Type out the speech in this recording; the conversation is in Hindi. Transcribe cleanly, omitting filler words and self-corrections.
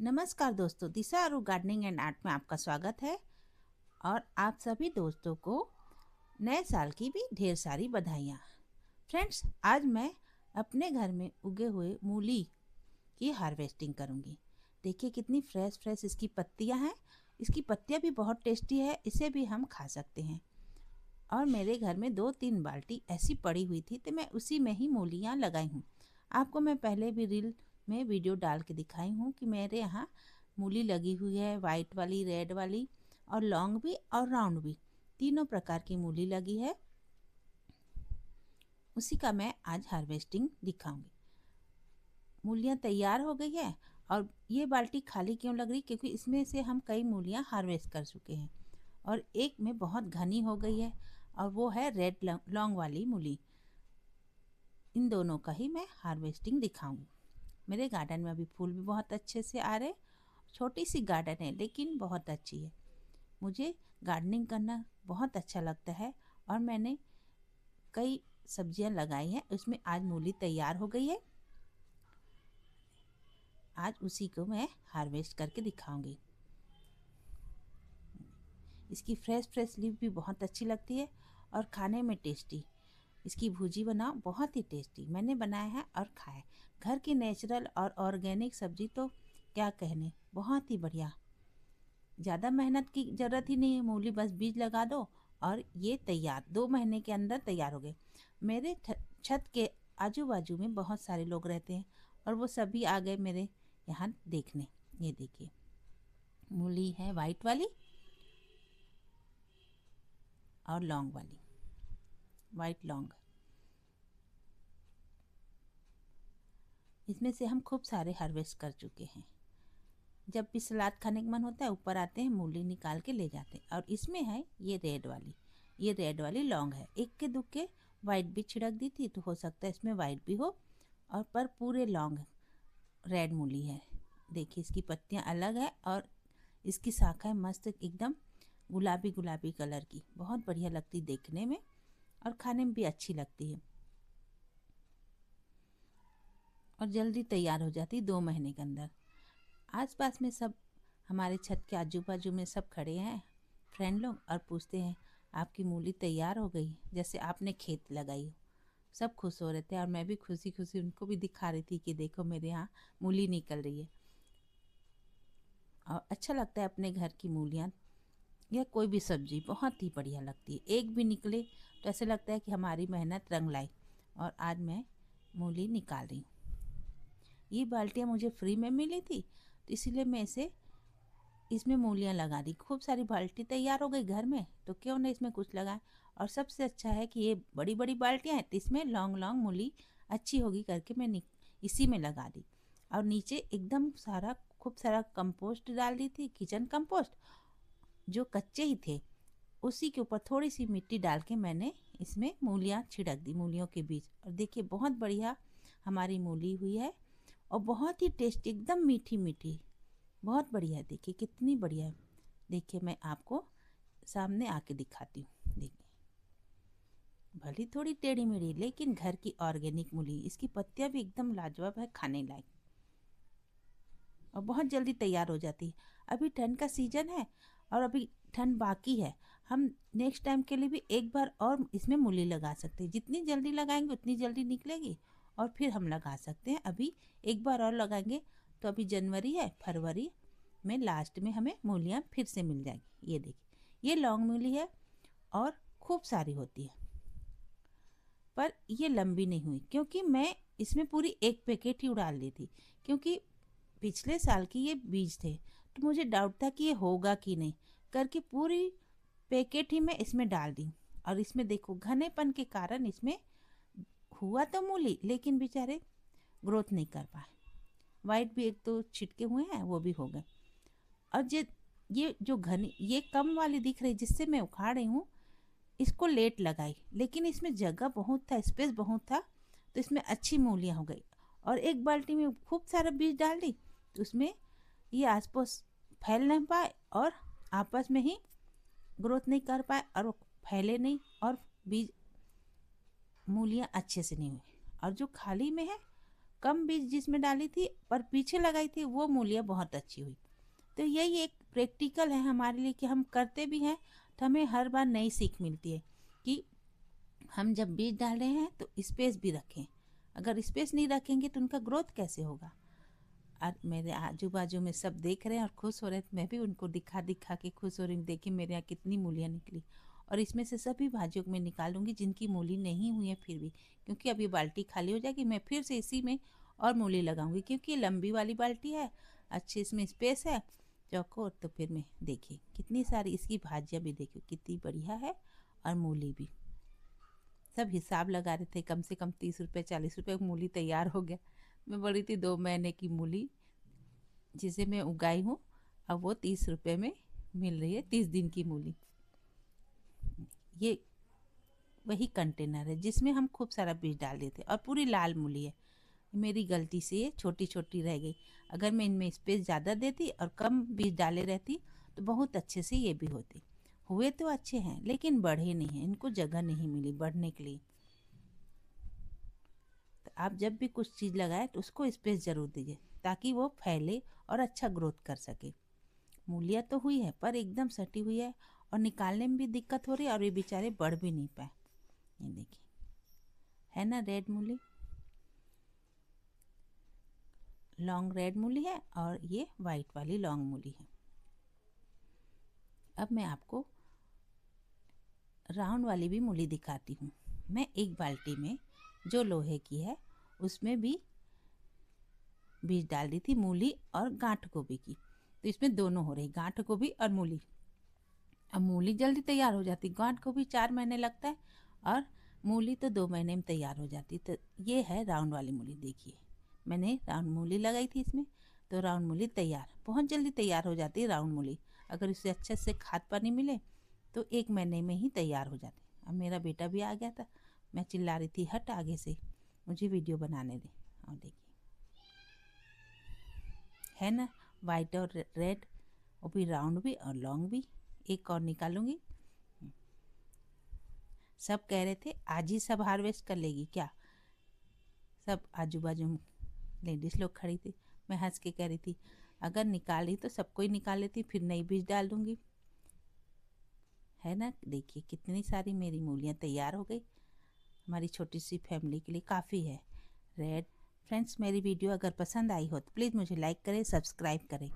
नमस्कार दोस्तों, दिशा आरू गार्डनिंग एंड आर्ट में आपका स्वागत है। और आप सभी दोस्तों को नए साल की भी ढेर सारी बधाइयाँ। फ्रेंड्स, आज मैं अपने घर में उगे हुए मूली की हार्वेस्टिंग करूँगी। देखिए कितनी फ्रेश फ्रेश इसकी पत्तियाँ हैं। इसकी पत्तियाँ भी बहुत टेस्टी है, इसे भी हम खा सकते हैं। और मेरे घर में 2-3 बाल्टी ऐसी पड़ी हुई थी तो मैं उसी में ही मूलियाँ लगाई हूँ। आपको मैं पहले भी रील में वीडियो डाल के दिखाई हूँ कि मेरे यहाँ मूली लगी हुई है, वाइट वाली, रेड वाली और लॉन्ग भी और राउंड भी, तीनों प्रकार की मूली लगी है। उसी का मैं आज हार्वेस्टिंग दिखाऊंगी। मूलियाँ तैयार हो गई है और ये बाल्टी खाली क्यों लग रही, क्योंकि इसमें से हम कई मूलियाँ हार्वेस्ट कर चुके हैं और एक में बहुत घनी हो गई है और वो है रेड लॉन्ग वाली मूली। इन दोनों का ही मैं हार्वेस्टिंग दिखाऊंगी। मेरे गार्डन में अभी फूल भी बहुत अच्छे से आ रहे। छोटी सी गार्डन है लेकिन बहुत अच्छी है। मुझे गार्डनिंग करना बहुत अच्छा लगता है और मैंने कई सब्जियां लगाई हैं। उसमें आज मूली तैयार हो गई है। आज उसी को मैं हार्वेस्ट करके दिखाऊंगी। इसकी फ्रेश फ्रेश लीफ भी बहुत अच्छी लगती है और खाने में टेस्टी। इसकी भुजी बनाओ, बहुत ही टेस्टी। मैंने बनाया है और खाया। घर की नेचुरल और ऑर्गेनिक सब्जी तो क्या कहने, बहुत ही बढ़िया। ज़्यादा मेहनत की ज़रूरत ही नहीं है। मूली बस बीज लगा दो और ये तैयार, 2 महीने के अंदर तैयार हो गए। मेरे छत के आजू बाजू में बहुत सारे लोग रहते हैं और वो सभी आ गए मेरे यहाँ देखने। ये देखिए मूली है, वाइट वाली और लौंग वाली, वाइट लौंग। इसमें से हम खूब सारे हार्वेस्ट कर चुके हैं। जब भी सलाद खाने का मन होता है ऊपर आते हैं, मूली निकाल के ले जाते हैं। और इसमें है ये रेड वाली, ये रेड वाली लौंग है। एक के दुक्के वाइट भी छिड़क दी थी तो हो सकता है इसमें वाइट भी हो, और पर पूरे लौंग रेड मूली है। देखिए इसकी पत्तियां अलग है और इसकी शाखाएं मस्त एकदम गुलाबी गुलाबी कलर की, बहुत बढ़िया लगती देखने में और खाने में भी अच्छी लगती है और जल्दी तैयार हो जाती 2 महीने के अंदर। आसपास में सब हमारे छत के आजू बाजू में सब खड़े हैं फ्रेंड लोग और पूछते हैं आपकी मूली तैयार हो गई, जैसे आपने खेत लगाई हो। सब खुश हो रहे थे और मैं भी खुशी खुशी उनको भी दिखा रही थी कि देखो मेरे यहाँ मूली निकल रही है। और अच्छा लगता है अपने घर की मूलियाँ या कोई भी सब्जी, बहुत ही बढ़िया लगती है। एक भी निकले तो ऐसे लगता है कि हमारी मेहनत रंग लाई। और आज मैं मूली निकाल रही हूँ। ये बाल्टियाँ मुझे फ्री में मिली थी तो इसीलिए मैं इसमें मूलियाँ लगा दी। खूब सारी बाल्टी तैयार हो गई घर में तो क्यों नहीं इसमें कुछ लगाए। और सबसे अच्छा है कि ये बड़ी बड़ी बाल्टियाँ हैं तो इसमें लॉन्ग लॉन्ग मूली अच्छी होगी करके मैं इसी में लगा दी। और नीचे एकदम सारा खूब सारा कंपोस्ट डाल दी थी, किचन कंपोस्ट जो कच्चे ही थे। उसी के ऊपर थोड़ी सी मिट्टी डाल के मैंने इसमें मूलियाँ छिड़क दी, मूलियों के बीच। और देखिए बहुत बढ़िया हमारी मूली हुई है और बहुत ही टेस्टी, एकदम मीठी मीठी, बहुत बढ़िया है। देखिए कितनी बढ़िया है। देखिए मैं आपको सामने आके दिखाती हूँ। देखिए भली थोड़ी टेढ़ी मेढ़ी लेकिन घर की ऑर्गेनिक मूली। इसकी पत्तियाँ भी एकदम लाजवाब है, खाने लायक और बहुत जल्दी तैयार हो जाती है। अभी ठंड का सीजन है और अभी ठंड बाकी है। हम नेक्स्ट टाइम के लिए भी एक बार और इसमें मूली लगा सकते हैं। जितनी जल्दी लगाएंगे उतनी जल्दी निकलेगी और फिर हम लगा सकते हैं। अभी एक बार और लगाएंगे तो अभी जनवरी है, फरवरी में लास्ट में हमें मूलियाँ फिर से मिल जाएगी। ये देखिए ये लॉन्ग मूली है और खूब सारी होती है, पर ये लंबी नहीं हुई क्योंकि मैं इसमें पूरी एक पैकेट ही उड़ा ली थी। क्योंकि पिछले साल की ये बीज थे तो मुझे डाउट था कि ये होगा कि नहीं, करके पूरी पैकेट ही मैं इसमें डाल दी। और इसमें देखो घनेपन के कारण इसमें हुआ तो मूली लेकिन बेचारे ग्रोथ नहीं कर पाए। वाइट भी एक तो छिटके हुए हैं वो भी हो गए। और ये जो घनी, ये कम वाली दिख रही जिससे मैं उखाड़ रही हूँ, इसको लेट लगाई लेकिन इसमें जगह बहुत था, स्पेस बहुत था तो इसमें अच्छी मूलियाँ हो गई। और एक बाल्टी में खूब सारा बीज डाल दी तो उसमें ये आसपास फैल नहीं पाए और आपस में ही ग्रोथ नहीं कर पाए और वो फैले नहीं और बीज मूलियाँ अच्छे से नहीं हुई। और जो खाली में है कम बीज जिसमें डाली थी पर पीछे लगाई थी वो मूलियाँ बहुत अच्छी हुई। तो यही एक प्रैक्टिकल है हमारे लिए कि हम करते भी हैं तो हमें हर बार नई सीख मिलती है कि हम जब बीज डाल रहे हैं तो स्पेस भी रखें। अगर स्पेस नहीं रखेंगे तो उनका ग्रोथ कैसे होगा। और मेरे आजू बाजू में सब देख रहे हैं और खुश हो रहे हैं, तो मैं भी उनको दिखा दिखा के खुश हो रही हूँ। देखिए मेरे यहाँ कितनी मूलियाँ निकली। और इसमें से सभी भाजियों को मैं निकालूंगी जिनकी मूली नहीं हुई है फिर भी, क्योंकि अब ये बाल्टी खाली हो जाएगी। मैं फिर से इसी में और मूली लगाऊंगी क्योंकि ये लंबी वाली बाल्टी है, अच्छी इसमें स्पेस है चौकोर। तो फिर मैं देखिए कितनी सारी इसकी भाजियाँ भी देखिए कितनी बढ़िया है और मूली भी। सब हिसाब लगा रहे थे, कम से कम 30 रुपये 40 रुपये मूली तैयार हो गया। मैं बड़ी थी 2 महीने की मूली जिसे मैं उगाई हूँ, अब वो 30 रुपये में मिल रही है, 30 दिन की मूली। ये वही कंटेनर है जिसमें हम खूब सारा बीज डाल देते और पूरी लाल मूली है। मेरी गलती से ये छोटी छोटी रह गई। अगर मैं इनमें स्पेस ज़्यादा देती और कम बीज डाले रहती तो बहुत अच्छे से ये भी होती। हुए तो अच्छे हैं लेकिन बढ़े नहीं हैं, इनको जगह नहीं मिली बढ़ने के लिए। तो आप जब भी कुछ चीज़ लगाए तो उसको स्पेस ज़रूर दीजिए ताकि वो फैले और अच्छा ग्रोथ कर सके। मूलियाँ तो हुई है पर एकदम सटी हुई है और निकालने में भी दिक्कत हो रही है और ये बेचारे बढ़ भी नहीं पाए। ये देखिए है ना रेड मूली, लॉन्ग रेड मूली है और ये वाइट वाली लॉन्ग मूली है। अब मैं आपको राउंड वाली भी मूली दिखाती हूँ। मैं एक बाल्टी में जो लोहे की है उसमें भी बीज डाल दी थी मूली और गांठ गोभी की। तो इसमें दोनों हो रही, गांठ गोभी और मूली। अब मूली जल्दी तैयार हो जाती, गांठ गोभी 4 महीने लगता है और मूली तो 2 महीने में तैयार हो जाती। तो ये है राउंड वाली मूली। देखिए मैंने राउंड मूली लगाई थी इसमें, तो राउंड मूली तैयार, बहुत जल्दी तैयार हो जाती है राउंड मूली। अगर इसे अच्छे से खाद पानी मिले तो 1 महीने में ही तैयार हो जाती। अब मेरा बेटा भी आ गया था, मैं चिल्ला रही थी हट आगे से, मुझे वीडियो बनाने दे। और देखिए है ना वाइट और रेड, वो भी राउंड भी और लॉन्ग भी। एक और निकालूंगी। सब कह रहे थे आज ही सब हार्वेस्ट कर लेगी क्या, सब आजू बाजू में लेडीज़ लोग खड़ी थी। मैं हंस के कह रही थी अगर निकाली तो सबको ही निकाल लेती, फिर नई बीज डाल दूंगी। है ना, देखिए कितनी सारी मेरी मूलियाँ तैयार हो गई। हमारी छोटी सी फैमिली के लिए काफ़ी है रेड। फ्रेंड्स मेरी वीडियो अगर पसंद आई हो तो प्लीज़ मुझे लाइक करें, सब्सक्राइब करें।